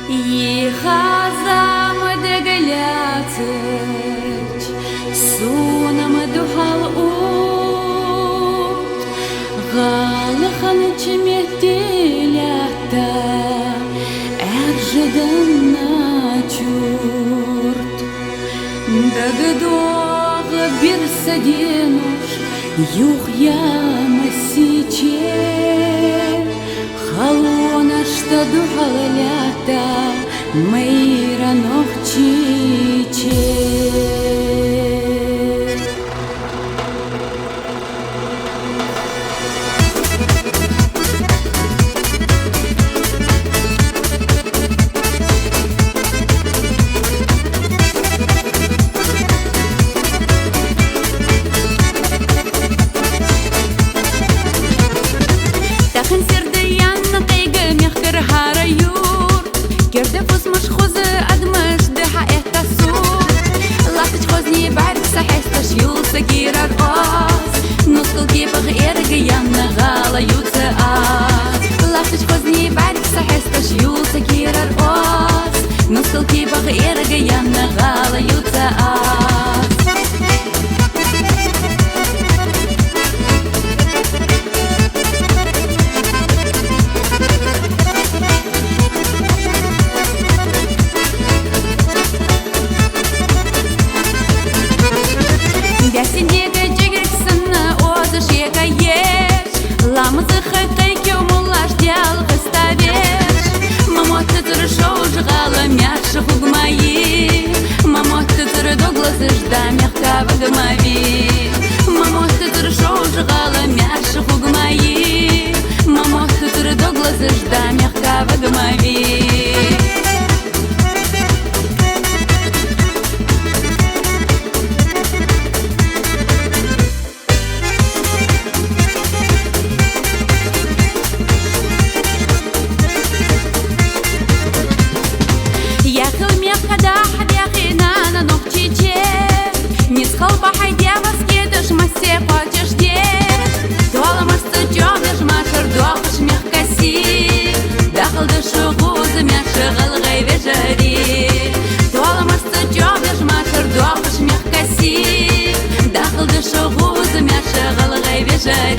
Yıkazam degelatır Sunam duhal ut Galıhan çimettilata Erjidana çurt Dagdog bir sadinuş Yuh ямасиче Халона что духалята Мейра ногчиче Керде фусмаш хозы адмаш деха это сур Латыч хозни барик сахесташ юлса кирар оз Нускалки багерга янна гала юца аз Латыч хозни барик сахесташ юлса кирар оз Нускалки багерга янна гала юца аз Ясенега жигрексына озы жега еш Ламызы хытай кёмулаш дял выставеш Мамотты тұры шоу жығалы мяшы хугмаи Мамотты тұры доглазы жда мягка вагмави Мамотты тұры шоу жығалы мяшы хугмаи Мамотты тұры доглазы жда мягка вагмави Жари